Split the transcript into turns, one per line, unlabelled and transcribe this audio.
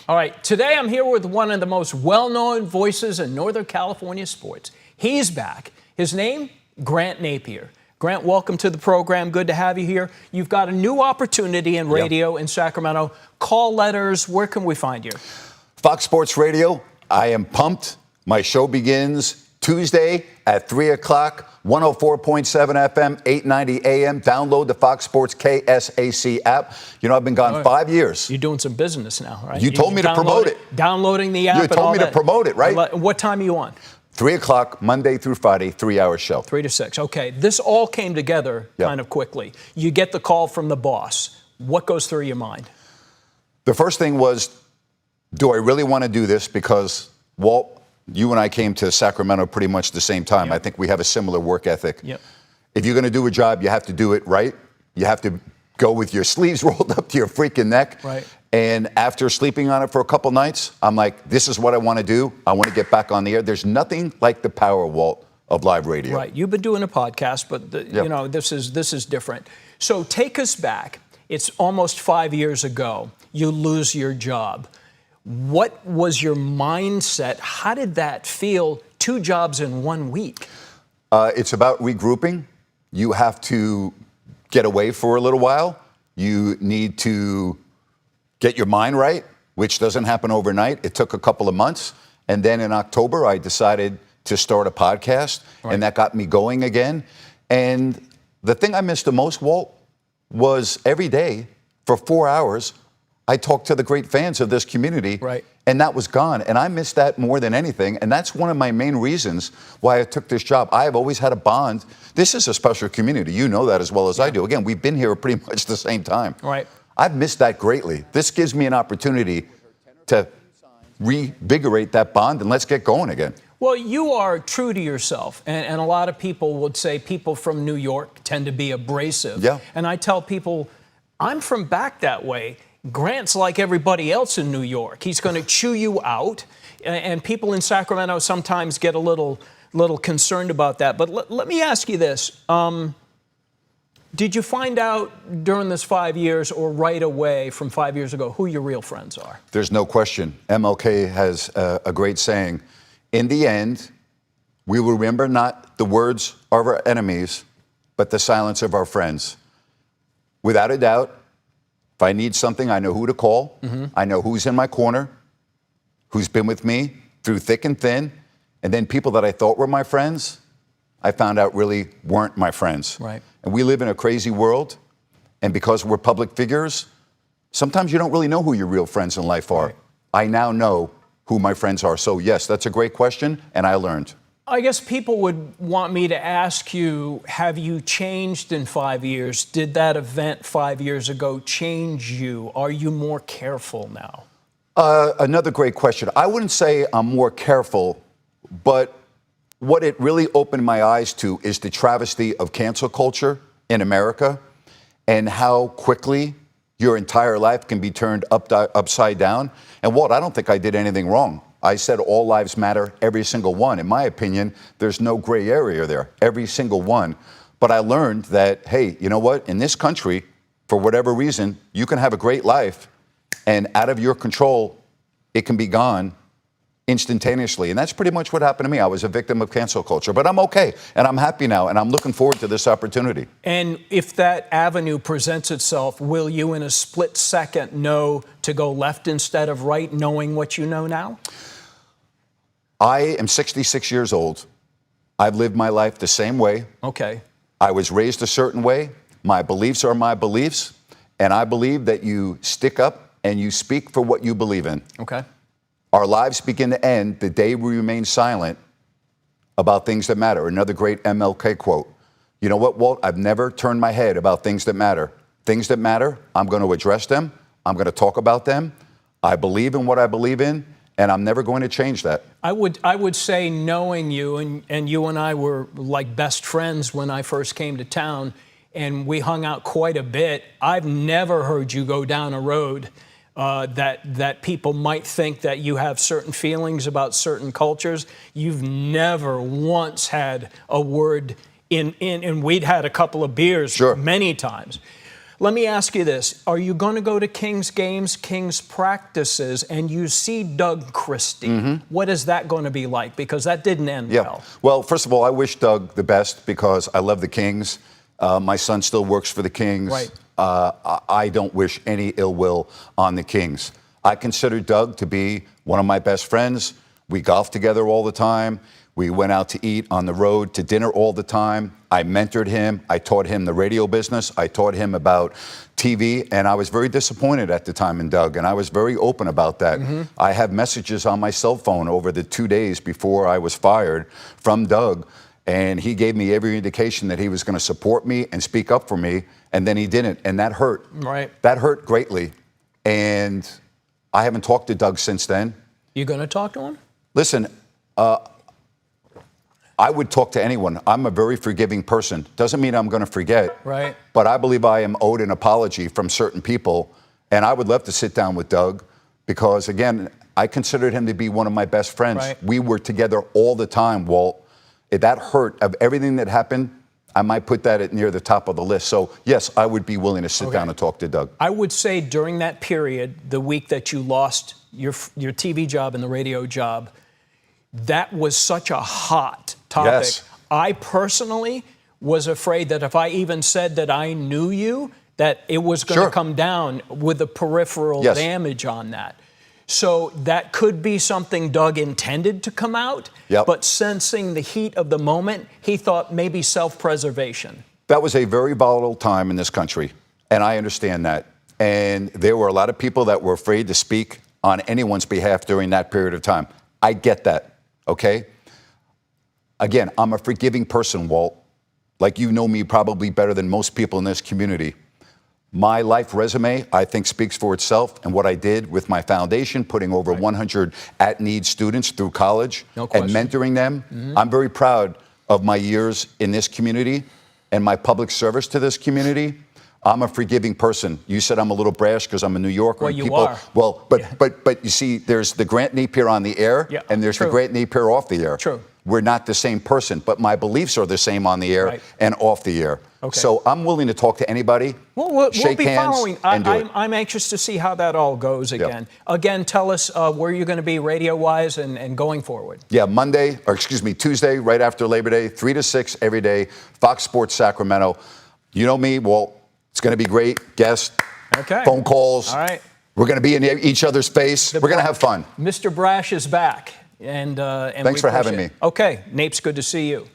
All right, today I'm here with one of the most well-known voices in Northern California sports. He's back. His name, Grant Napear. Grant, welcome to the program. Good to have you here. You've got a new opportunity in radio in Sacramento. Call letters. Where can we find you?
Fox Sports Radio. I am pumped. My show begins Tuesday at 3 o'clock, 104.7 FM, 890 AM. Download the Fox Sports KSAC app. You know, I've been gone 5 years.
You're doing some business now, right?
You told me to promote it.
Downloading the app.
You told me to promote it, right?
What time are you on?
3 o'clock, Monday through Friday, 3-hour show.
3 to 6. Okay. This all came together kind of quickly. You get the call from the boss. What goes through your mind?
The first thing was, do I really want to do this? Because, Walt, you and I came to Sacramento pretty much the same time. I think we have a similar work ethic. If you're going to do a job, you have to do it right. You have to go with your sleeves rolled up to your freaking neck. And after sleeping on it for a couple nights, I'm like, this is what I want to do. I want to get back on the air. There's nothing like the power, Walt, of live radio.
Right. You've been doing a podcast, but you know, this is different. So take us back. It's almost 5 years ago. You lose your job. What was your mindset? How did that feel? 2 jobs in 1 week.
It's about regrouping. You have to get away for a little while. You need to get your mind right, which doesn't happen overnight. It took a couple of months. And then in October, I decided to start a podcast, and that got me going again. And the thing I missed the most, Walt, was every day for 4 hours, I talked to the great fans of this community, and that was gone. And I missed that more than anything. And that's one of my main reasons why I took this job. I have always had a bond. This is a special community. You know that as well as I do. Again, we've been here pretty much the same time. I've missed that greatly. This gives me an opportunity to reinvigorate that bond, and let's get going again.
Well, you are true to yourself, and a lot of people would say people from New York tend to be abrasive. And I tell people, I'm from back that way. Grant's like everybody else in New York. He's going to chew you out, and people in Sacramento sometimes get a little concerned about that. But let me ask you this. Did you find out during this 5 years or right away from 5 years ago who your real friends are?
There's no question. MLK has a great saying. In the end, we will remember not the words of our enemies, but the silence of our friends. Without a doubt, if I need something, I know who to call. I know who's in my corner, who's been with me through thick and thin. And then people that I thought were my friends, I found out really weren't my friends. And we live in a crazy world. And because we're public figures, sometimes you don't really know who your real friends in life are. I now know who my friends are. So yes, that's a great question, and I learned.
I guess people would want me to ask you, have you changed in 5 years? Did that event 5 years ago change you? Are you more careful now?
Another great question. I wouldn't say I'm more careful, but what it really opened my eyes to is the travesty of cancel culture in America and how quickly your entire life can be turned upside down. And Walt, I don't think I did anything wrong. I said all lives matter, every single one. In my opinion, there's no gray area there, every single one. But I learned that, hey, you know what? In this country, for whatever reason, you can have a great life, and out of your control, it can be gone instantaneously. And that's pretty much what happened to me. I was a victim of cancel culture, but I'm okay, and I'm happy now, and I'm looking forward to this opportunity.
And if that avenue presents itself, will you in a split second know to go left instead of right, knowing what you know now?
I am 66 years old. I've lived my life the same way. I was raised a certain way. My beliefs are my beliefs, and I believe that you stick up and you speak for what you believe in. Our lives begin to end the day we remain silent about things that matter. Another great MLK quote. You know what, Walt? I've never turned my head about things that matter. Things that matter, I'm going to address them. I'm going to talk about them. I believe in what I believe in, and I'm never going to change that.
I would say, knowing you, and you and I were like best friends when I first came to town, and we hung out quite a bit. I've never heard you go down a road that people might think that you have certain feelings about certain cultures. You've never once had a word in and we'd had a couple of beers many times. Let me ask you this. Are you going to go to Kings games, Kings practices, and you see Doug Christie? What is that going to be like? Because that didn't end well.
Well, first of all, I wish Doug the best because I love the Kings. My son still works for the Kings.
Right.
I don't wish any ill will on the Kings. I consider Doug to be one of my best friends. We golf together all the time. We went out to eat on the road to dinner all the time. I mentored him. I taught him the radio business. I taught him about TV, and I was very disappointed at the time in Doug, and I was very open about that. I have messages on my cell phone over the 2 days before I was fired from Doug, and he gave me every indication that he was going to support me and speak up for me, and then he didn't, and that hurt.
Right.
That hurt greatly, and I haven't talked to Doug since then.
You going to talk to him?
Listen, I would talk to anyone. I'm a very forgiving person. Doesn't mean I'm going to forget.
Right.
But I believe I am owed an apology from certain people. And I would love to sit down with Doug because, again, I considered him to be one of my best friends.
Right.
We were together all the time, Walt. That hurt. Of everything that happened, I might put that at near the top of the list. So, yes, I would be willing to sit down and talk to Doug.
I would say during that period, the week that you lost your TV job and the radio job, that was such a hot topic.
Yes.
I personally was afraid that if I even said that I knew you, that it was going to come down with the peripheral damage on that. So that could be something Doug intended to come out, but sensing the heat of the moment, he thought maybe self-preservation.
That was a very volatile time in this country, and I understand that. And there were a lot of people that were afraid to speak on anyone's behalf during that period of time. I get that. Okay? Again, I'm a forgiving person, Walt. Like you know me probably better than most people in this community. My life resume, I think, speaks for itself, and what I did with my foundation, putting over 100 at-need students through college and mentoring them. I'm very proud of my years in this community and my public service to this community. I'm a forgiving person. You said I'm a little brash because I'm a New Yorker.
Well, you are.
Well, but you see, there's the Grant Napear on the air, and there's the Grant Napear off the air.
True.
We're not the same person, but my beliefs are the same on the air and off the air.
Okay.
So I'm willing to talk to anybody.
We'll
shake
be
hands,
following.
And do it.
I'm anxious to see how that all goes again. Again, tell us where you're going to be radio-wise and going forward.
Yeah, Tuesday, right after Labor Day, 3 to 6 every day, Fox Sports Sacramento. You know me, Walt. It's going to be great. Guests, phone calls.
All right.
We're going to be in each other's face. We're going to have fun.
Mr. Brash is back. And
thanks for having me.
Okay, Napes, good to see you.